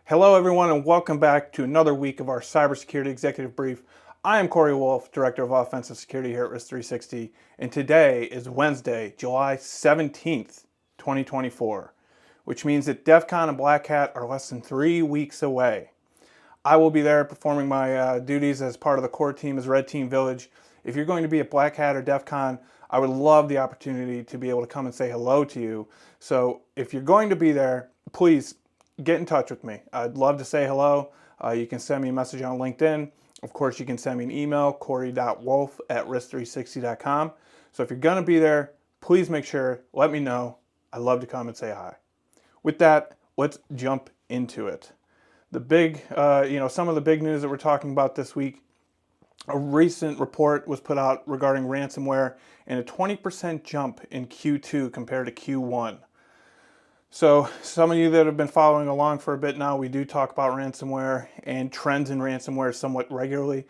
Hello everyone and welcome back to another week of our Cybersecurity Executive Brief. I am Corey Wolf, Director of Offensive Security here at Risk360, and today is Wednesday, July 17th, 2024, which means that DEF CON and Black Hat are less than 3 weeks away. I will be there performing my duties as part of the core team as Red Team Village. If you're going to be at Black Hat or DEF CON, I would love the opportunity to be able to come and say hello to you. So if you're going to be there, please get in touch with me. I'd love to say hello. You can send me a message on LinkedIn. Of course, you can send me an email, corey.wolf@risk360.com. So if you're going to be there, please make sure, let me know. I'd love to come and say hi. With that, let's jump into it. The big, some of the big news that we're talking about this week, a recent report was put out regarding ransomware and a 20% jump in Q2 compared to Q1. So some of you that have been following along for a bit now, we do talk about ransomware and trends in ransomware somewhat regularly.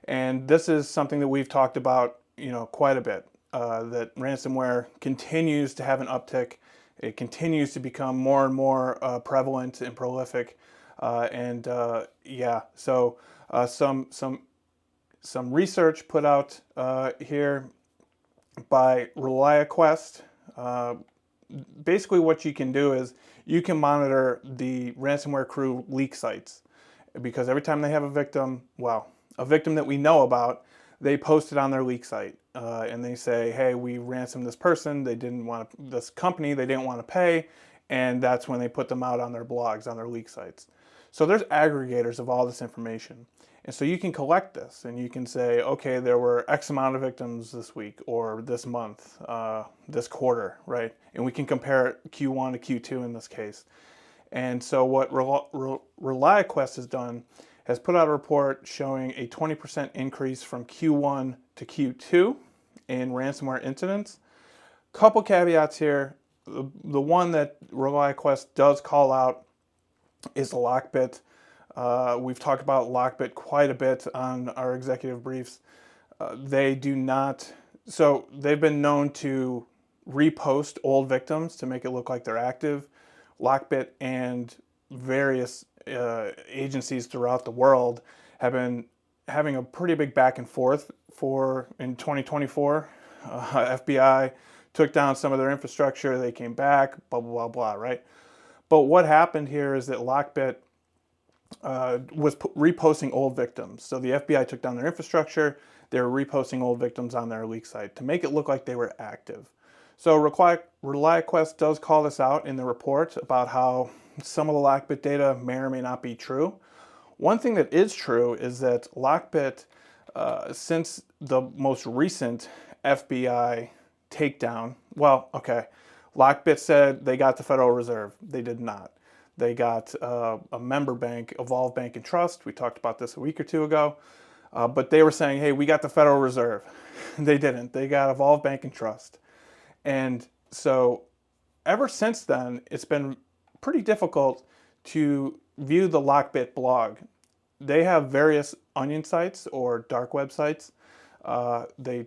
And this is something that we've talked about, quite a bit, that ransomware continues to have an uptick. It continues to become more and more prevalent and prolific. So some research put out here by Reliaquest. Basically what you can do is you can monitor the ransomware crew leak sites, because every time they have a victim that we know about, they post it on their leak site and they say, hey, we ransomed this person, this company they didn't want to pay, and that's when they put them out on their blogs, on their leak sites. So there's aggregators of all this information. And so you can collect this and you can say, okay, there were X amount of victims this week or this month, this quarter, right? And we can compare Q1 to Q2 in this case. And so what Reliaquest has done has put out a report showing a 20% increase from Q1 to Q2 in ransomware incidents. Couple caveats here. The one that Reliaquest does call out is LockBit. We've talked about LockBit quite a bit on our executive briefs. They've been known to repost old victims to make it look like they're active. LockBit and various agencies throughout the world have been having a pretty big back and forth in 2024. FBI took down some of their infrastructure, they came back, blah, blah, blah, blah, right? But what happened here is that LockBit was reposting old victims. So the FBI took down their infrastructure, they were reposting old victims on their leak site to make it look like they were active. So Reliaquest does call this out in the report about how some of the LockBit data may or may not be true. One thing that is true is that LockBit, since the most recent FBI takedown, LockBit said they got the Federal Reserve. They did not. They got a member bank, Evolve Bank and Trust. We talked about this a week or two ago. But they were saying, hey, we got the Federal Reserve. They didn't. They got Evolve Bank and Trust. And so ever since then, it's been pretty difficult to view the LockBit blog. They have various onion sites or dark websites. The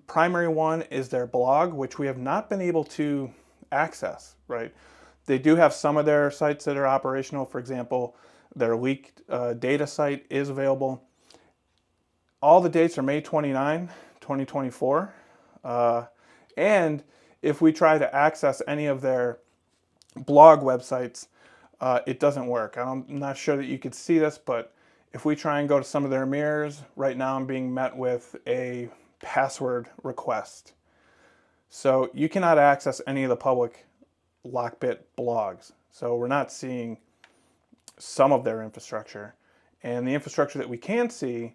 primary one is their blog, which we have not been able to access, right? They do have some of their sites that are operational. For example, their leaked data site is available. All the dates are May 29, 2024. And if we try to access any of their blog websites, it doesn't work. I'm not sure that you could see this, but if we try and go to some of their mirrors, right now I'm being met with a password request. So you cannot access any of the public LockBit blogs. So we're not seeing some of their infrastructure. And the infrastructure that we can see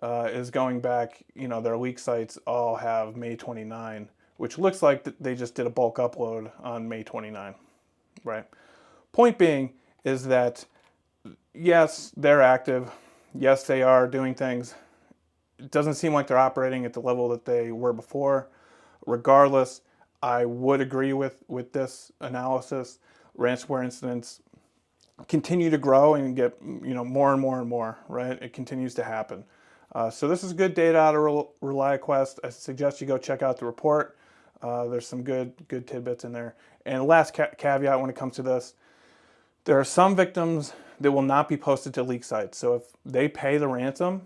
is going back, their leak sites all have May 29, which looks like they just did a bulk upload on May 29, right? Point being is that, yes, they're active. Yes, they are doing things. It doesn't seem like they're operating at the level that they were before. Regardless, I would agree with this analysis. Ransomware incidents continue to grow and get more and more and more, right? It continues to happen. So this is good data out of Reliaquest. I suggest you go check out the report. There's some good tidbits in there. And last caveat when it comes to this, There are some victims that will not be posted to leak sites. So if they pay the ransom,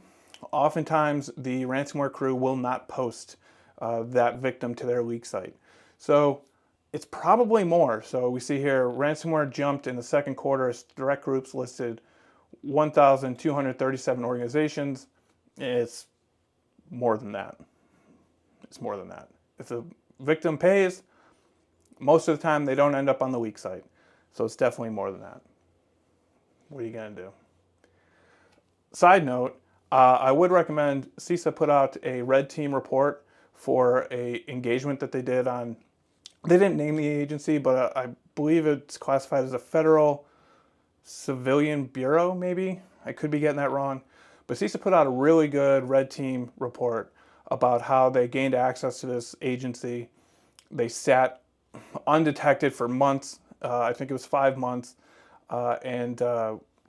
oftentimes the ransomware crew will not post that victim to their leak site. So it's probably more. So we see here ransomware jumped in the second quarter as threat groups listed 1,237 organizations. It's more than that. It's more than that. If the victim pays, most of the time they don't end up on the leak site. So it's definitely more than that. What are you going to do? Side note, I would recommend CISA put out a red team report for a engagement that they did on, they didn't name the agency, but I believe it's classified as a federal civilian bureau, maybe. I could be getting that wrong. But CISA put out a really good red team report about how they gained access to this agency. They sat undetected for months. I think it was 5 months. And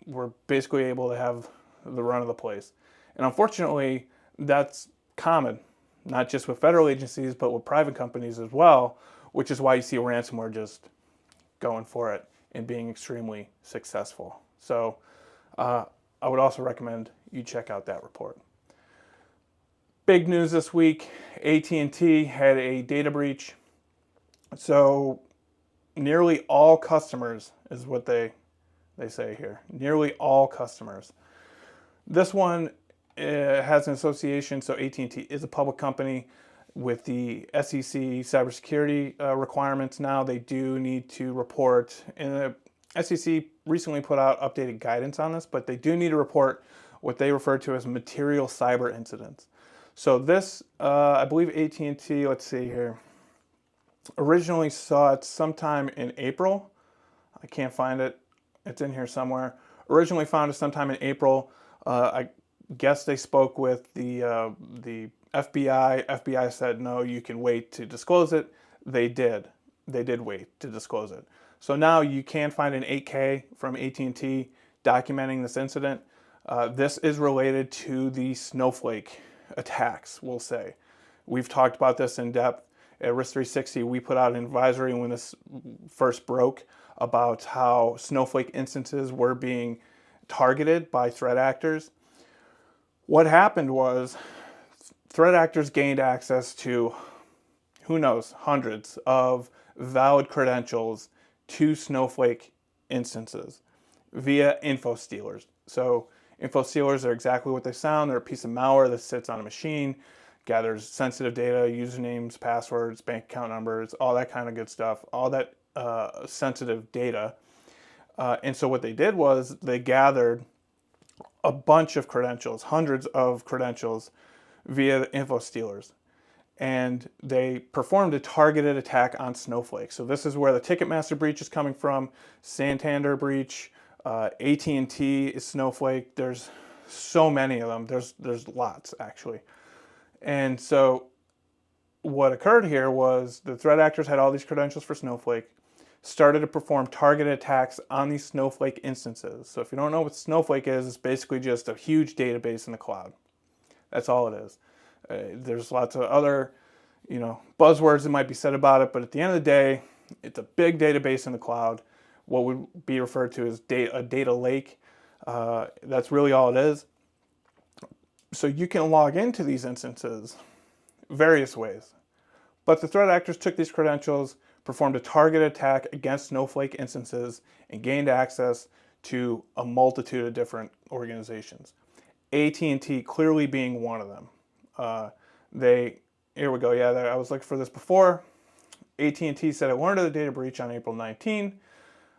were basically able to have the run of the place. And unfortunately, that's common, not just with federal agencies, but with private companies as well, which is why you see ransomware just going for it and being extremely successful. So I would also recommend you check out that report. Big news this week, AT&T had a data breach. So nearly all customers is what they say here. Nearly all customers. This one has an association, so AT&T is a public company with the SEC cybersecurity requirements now. They do need to report, and the SEC recently put out updated guidance on this, but they do need to report what they refer to as material cyber incidents. So this, I believe AT&T, let's see here, originally saw it sometime in April. I can't find it. It's in here somewhere. Originally found it sometime in April. I guess they spoke with the FBI. FBI said, no, you can wait to disclose it. They did. They did wait to disclose it. So now you can find an 8K from AT&T documenting this incident. This is related to the Snowflake attacks, we'll say. We've talked about this in depth. At Risk 360, we put out an advisory when this first broke about how Snowflake instances were being targeted by threat actors. What happened was threat actors gained access to, who knows, hundreds of valid credentials to Snowflake instances via infostealers. So infostealers are exactly what they sound. They're a piece of malware that sits on a machine, gathers sensitive data, usernames, passwords, bank account numbers, all that kind of good stuff, all that sensitive data. And so what they did was they gathered a bunch of credentials, hundreds of credentials via the infostealers. And they performed a targeted attack on Snowflake. So this is where the Ticketmaster breach is coming from, Santander breach, AT&T is Snowflake. There's so many of them. There's lots, actually. And so what occurred here was the threat actors had all these credentials for Snowflake, started to perform targeted attacks on these Snowflake instances. So if you don't know what Snowflake is, it's basically just a huge database in the cloud. That's all it is. There's lots of other, buzzwords that might be said about it, but at the end of the day, it's a big database in the cloud, what would be referred to as a data lake. That's really all it is. So you can log into these instances various ways. But the threat actors took these credentials, performed a targeted attack against Snowflake instances, and gained access to a multitude of different organizations. AT&T clearly being one of them. Here we go, yeah, I was looking for this before. AT&T said it learned of the data breach on April 19,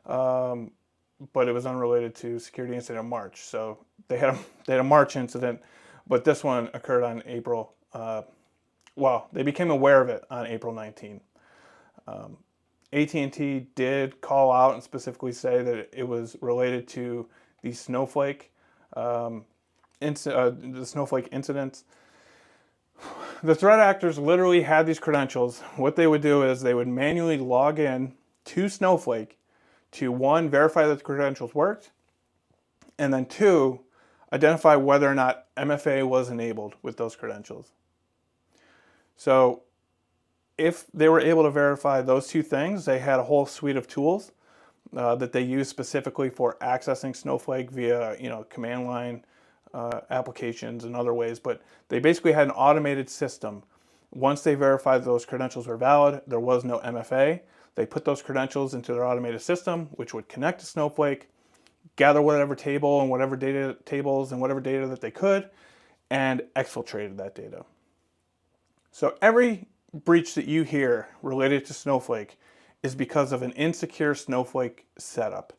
but it was unrelated to security incident in March. So they had a March incident, but this one occurred on April. They became aware of it on April 19. AT&T did call out and specifically say that it was related to the Snowflake, the Snowflake incidents. The threat actors literally had these credentials. What they would do is they would manually log in to Snowflake to, one, verify that the credentials worked, and then two, identify whether or not MFA was enabled with those credentials. So if they were able to verify those two things, they had a whole suite of tools. that they use specifically for accessing Snowflake via, command line applications and other ways. But they basically had an automated system. Once they verified those credentials were valid, there was no MFA. They put those credentials into their automated system, which would connect to Snowflake, gather whatever table and whatever data tables and whatever data that they could, and exfiltrated that data. So every breach that you hear related to Snowflake is because of an insecure Snowflake setup.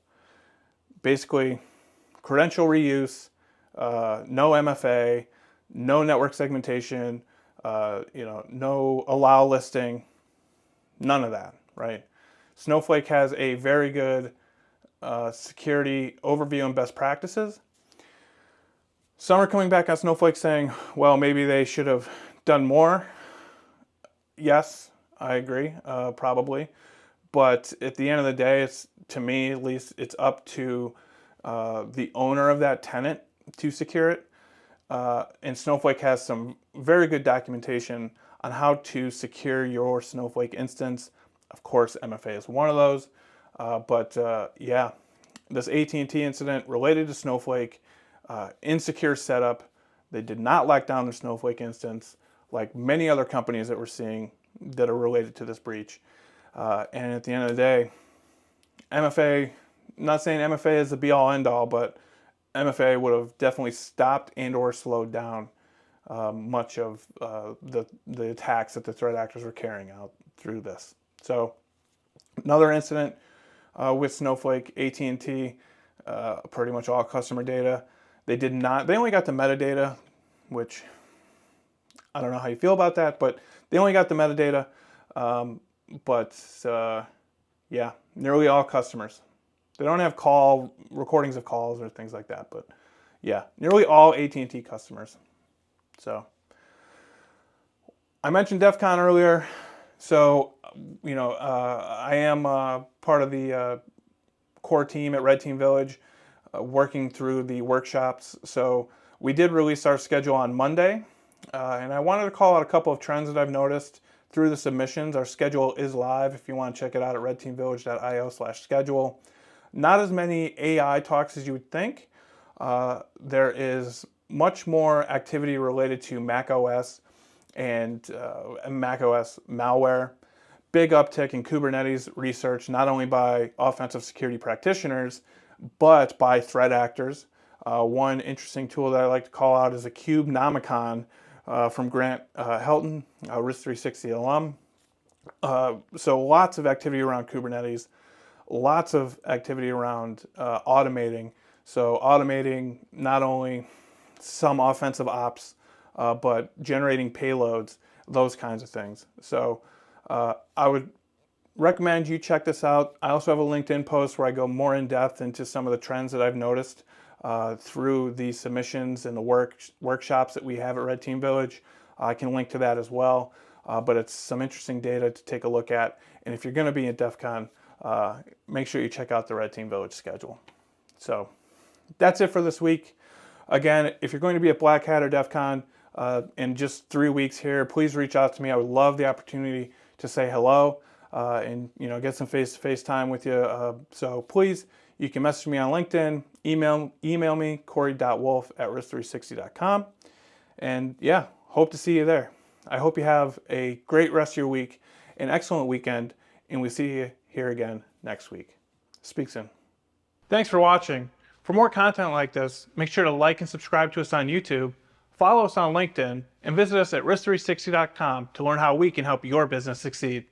Basically, credential reuse, no MFA, no network segmentation, no allow listing, none of that, right? Snowflake has a very good security overview and best practices. Some are coming back on Snowflake saying, well, maybe they should have done more. Yes, I agree, probably. But at the end of the day, it's, to me at least, it's up to the owner of that tenant to secure it. And Snowflake has some very good documentation on how to secure your Snowflake instance. Of course, MFA is one of those. Yeah, this AT&T incident related to Snowflake, insecure setup. They did not lock down their Snowflake instance like many other companies that we're seeing that are related to this breach. And at the end of the day, MFA, I'm not saying MFA is the be-all end-all, but MFA would have definitely stopped and or slowed down much of the attacks that the threat actors were carrying out through this. So another incident with Snowflake, AT&T, pretty much all customer data. They only got the metadata, which I don't know how you feel about that, but they only got the metadata. Yeah, nearly all customers. They don't have recordings of calls or things like that, but yeah, nearly all AT&T customers. So I mentioned DEF CON earlier. So, I am part of the core team at Red Team Village, working through the workshops. So we did release our schedule on Monday, and I wanted to call out a couple of trends that I've noticed through the submissions. Our schedule is live if you want to check it out at redteamvillage.io/schedule. Not as many AI talks as you would think. There is much more activity related to Mac OS and Mac OS malware. Big uptick in Kubernetes research, not only by offensive security practitioners, but by threat actors. One interesting tool that I like to call out is a Kubenomicon from Grant Helton, a Risk360 alum. So lots of activity around Kubernetes, lots of activity around automating. So automating not only some offensive ops, but generating payloads, those kinds of things. So I would recommend you check this out. I also have a LinkedIn post where I go more in depth into some of the trends that I've noticed through the submissions and the workshops that we have at Red Team Village. I can link to that as well, but it's some interesting data to take a look at. And if you're going to be at DEF CON, make sure you check out the Red Team Village schedule. So that's it for this week. Again, if you're going to be at Black Hat or DEF CON in just 3 weeks here, please reach out to me. I would love the opportunity to say hello and get some face-to-face time with you. So please, you can message me on LinkedIn, email me, corey.wolf@risk360.com. And yeah, hope to see you there. I hope you have a great rest of your week, an excellent weekend, and we'll see you here again next week. Speak soon. Thanks for watching. For more content like this, make sure to like and subscribe to us on YouTube, follow us on LinkedIn, and visit us at risk360.com to learn how we can help your business succeed.